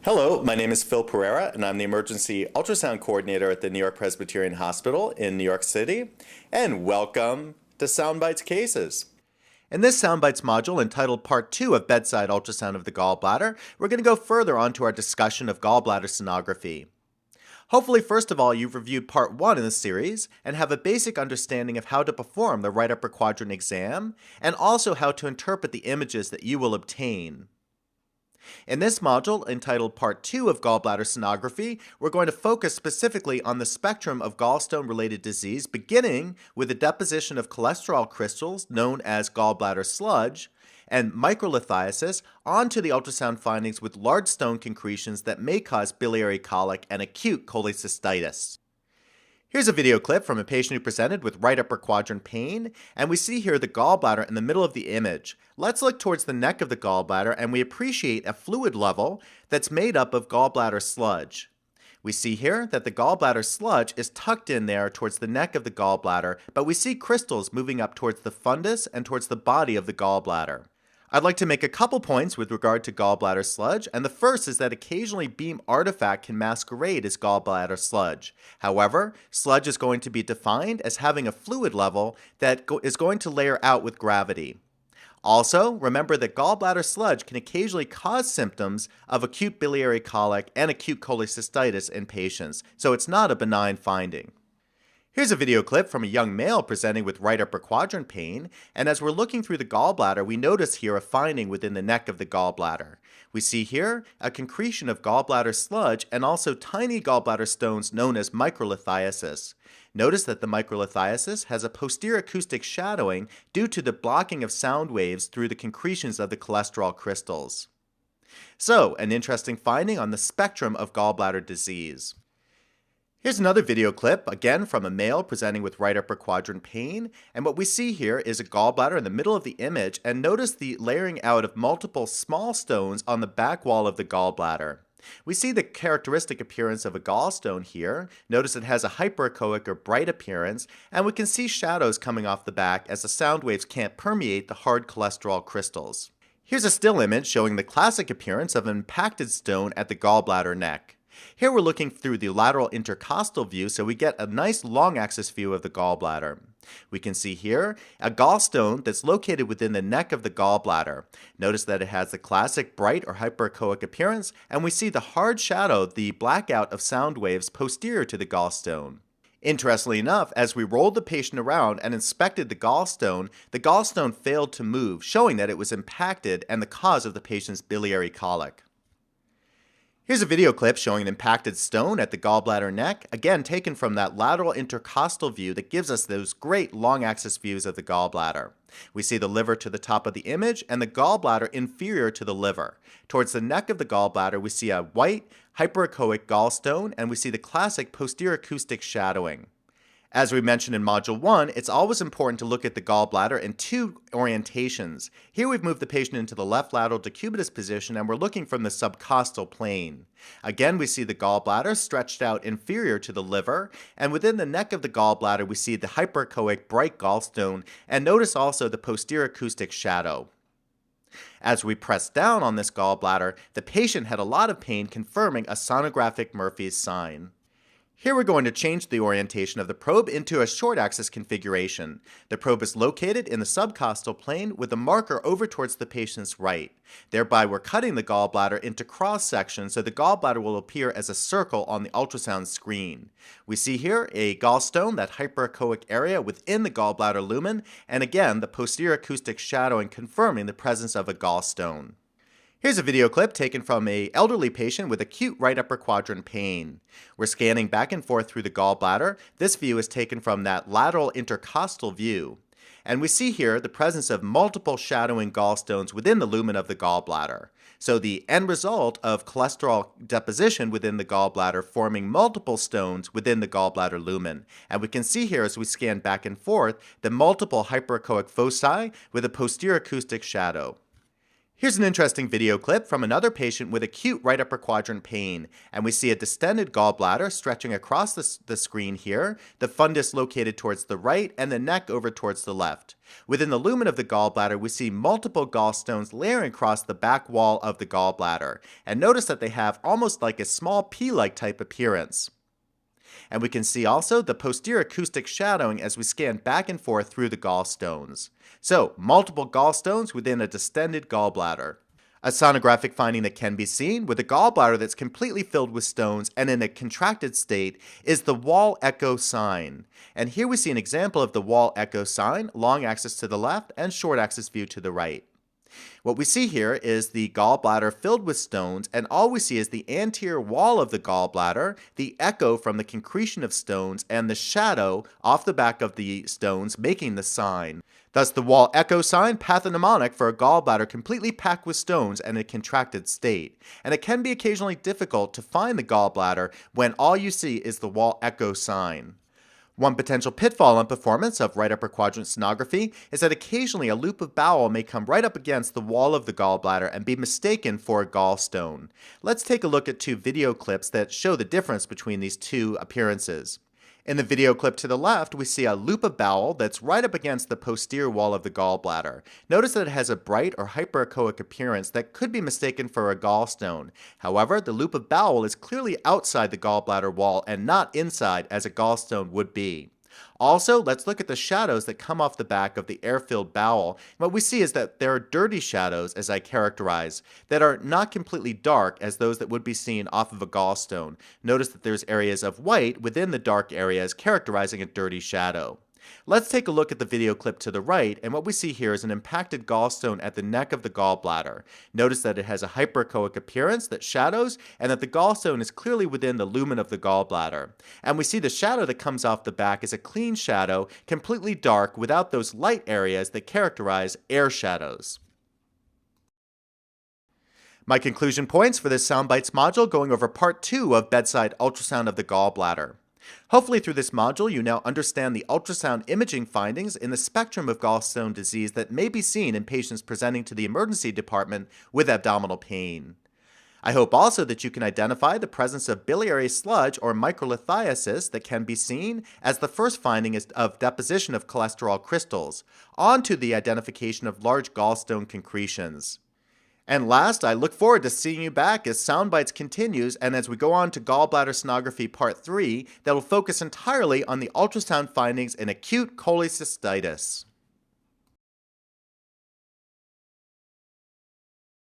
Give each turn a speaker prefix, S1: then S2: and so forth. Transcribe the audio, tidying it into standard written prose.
S1: Hello, my name is Phil Pereira, and I'm the Emergency Ultrasound Coordinator at the New York Presbyterian Hospital in New York City. And welcome to SoundBites Cases. In this SoundBites module, entitled Part 2 of Bedside Ultrasound of the Gallbladder, we're going to go further onto our discussion of gallbladder sonography. Hopefully, first of all, you've reviewed Part 1 in the series and have a basic understanding of how to perform the right upper quadrant exam, and also how to interpret the images that you will obtain. In this module, entitled Part 2 of Gallbladder Sonography, we're going to focus specifically on the spectrum of gallstone-related disease, beginning with the deposition of cholesterol crystals, known as gallbladder sludge, and microlithiasis, onto the ultrasound findings with large stone concretions that may cause biliary colic and acute cholecystitis. Here's a video clip from a patient who presented with right upper quadrant pain, and we see here the gallbladder in the middle of the image. Let's look towards the neck of the gallbladder, and we appreciate a fluid level that's made up of gallbladder sludge. We see here that the gallbladder sludge is tucked in there towards the neck of the gallbladder, but we see crystals moving up towards the fundus and towards the body of the gallbladder. I'd like to make a couple points with regard to gallbladder sludge, and the first is that occasionally beam artifact can masquerade as gallbladder sludge. However, sludge is going to be defined as having a fluid level that is going to layer out with gravity. Also, remember that gallbladder sludge can occasionally cause symptoms of acute biliary colic and acute cholecystitis in patients, so it's not a benign finding. Here's a video clip from a young male presenting with right upper quadrant pain, and as we're looking through the gallbladder, we notice here a finding within the neck of the gallbladder. We see here a concretion of gallbladder sludge and also tiny gallbladder stones known as microlithiasis. Notice that the microlithiasis has a posterior acoustic shadowing due to the blocking of sound waves through the concretions of the cholesterol crystals. So, an interesting finding on the spectrum of gallbladder disease. Here's another video clip, again from a male presenting with right upper quadrant pain, and what we see here is a gallbladder in the middle of the image, and notice the layering out of multiple small stones on the back wall of the gallbladder. We see the characteristic appearance of a gallstone here. Notice it has a hyperechoic or bright appearance, and we can see shadows coming off the back as the sound waves can't permeate the hard cholesterol crystals. Here's a still image showing the classic appearance of an impacted stone at the gallbladder neck. Here we're looking through the lateral intercostal view, so we get a nice long axis view of the gallbladder. We can see here a gallstone that's located within the neck of the gallbladder. Notice that it has the classic bright or hyperechoic appearance, and we see the hard shadow, the blackout of sound waves posterior to the gallstone. Interestingly enough, as we rolled the patient around and inspected the gallstone failed to move, showing that it was impacted and the cause of the patient's biliary colic. Here's a video clip showing an impacted stone at the gallbladder neck, again taken from that lateral intercostal view that gives us those great long axis views of the gallbladder. We see the liver to the top of the image and the gallbladder inferior to the liver. Towards the neck of the gallbladder, we see a white, hyperechoic gallstone, and we see the classic posterior acoustic shadowing. As we mentioned in Module 1, it's always important to look at the gallbladder in two orientations. Here we've moved the patient into the left lateral decubitus position, and we're looking from the subcostal plane. Again, we see the gallbladder stretched out inferior to the liver, and within the neck of the gallbladder we see the hyperechoic bright gallstone, and notice also the posterior acoustic shadow. As we press down on this gallbladder, the patient had a lot of pain, confirming a sonographic Murphy's sign. Here we're going to change the orientation of the probe into a short axis configuration. The probe is located in the subcostal plane with the marker over towards the patient's right. Thereby we're cutting the gallbladder into cross sections so the gallbladder will appear as a circle on the ultrasound screen. We see here a gallstone, that hyperechoic area within the gallbladder lumen, and again the posterior acoustic shadowing confirming the presence of a gallstone. Here's a video clip taken from an elderly patient with acute right upper quadrant pain. We're scanning back and forth through the gallbladder. This view is taken from that lateral intercostal view. And we see here the presence of multiple shadowing gallstones within the lumen of the gallbladder. So the end result of cholesterol deposition within the gallbladder forming multiple stones within the gallbladder lumen. And we can see here as we scan back and forth the multiple hyperechoic foci with a posterior acoustic shadow. Here's an interesting video clip from another patient with acute right upper quadrant pain, and we see a distended gallbladder stretching across the screen here, the fundus located towards the right, and the neck over towards the left. Within the lumen of the gallbladder, we see multiple gallstones layering across the back wall of the gallbladder, and notice that they have almost like a small pea-like type appearance. And we can see also the posterior acoustic shadowing as we scan back and forth through the gallstones. So, multiple gallstones within a distended gallbladder. A sonographic finding that can be seen with a gallbladder that's completely filled with stones and in a contracted state is the wall echo sign. And here we see an example of the wall echo sign, long axis to the left and short axis view to the right. What we see here is the gallbladder filled with stones, and all we see is the anterior wall of the gallbladder, the echo from the concretion of stones, and the shadow off the back of the stones making the sign. Thus, the wall echo sign, pathognomonic for a gallbladder completely packed with stones and in a contracted state. And it can be occasionally difficult to find the gallbladder when all you see is the wall echo sign. One potential pitfall in performance of right upper quadrant sonography is that occasionally a loop of bowel may come right up against the wall of the gallbladder and be mistaken for a gallstone. Let's take a look at two video clips that show the difference between these two appearances. In the video clip to the left, we see a loop of bowel that's right up against the posterior wall of the gallbladder. Notice that it has a bright or hyperechoic appearance that could be mistaken for a gallstone. However, the loop of bowel is clearly outside the gallbladder wall and not inside as a gallstone would be. Also, let's look at the shadows that come off the back of the air-filled bowel. What we see is that there are dirty shadows, as I characterize, that are not completely dark as those that would be seen off of a gallstone. Notice that there's areas of white within the dark areas characterizing a dirty shadow. Let's take a look at the video clip to the right, and what we see here is an impacted gallstone at the neck of the gallbladder. Notice that it has a hyperechoic appearance that shadows, and that the gallstone is clearly within the lumen of the gallbladder. And we see the shadow that comes off the back is a clean shadow, completely dark, without those light areas that characterize air shadows. My conclusion points for this Soundbites module going over part 2 of bedside ultrasound of the gallbladder. Hopefully through this module you now understand the ultrasound imaging findings in the spectrum of gallstone disease that may be seen in patients presenting to the emergency department with abdominal pain. I hope also that you can identify the presence of biliary sludge or microlithiasis that can be seen as the first finding is of deposition of cholesterol crystals, on to the identification of large gallstone concretions. And last, I look forward to seeing you back as Soundbites continues and as we go on to Gallbladder Sonography Part 3 that will focus entirely on the ultrasound findings in acute cholecystitis.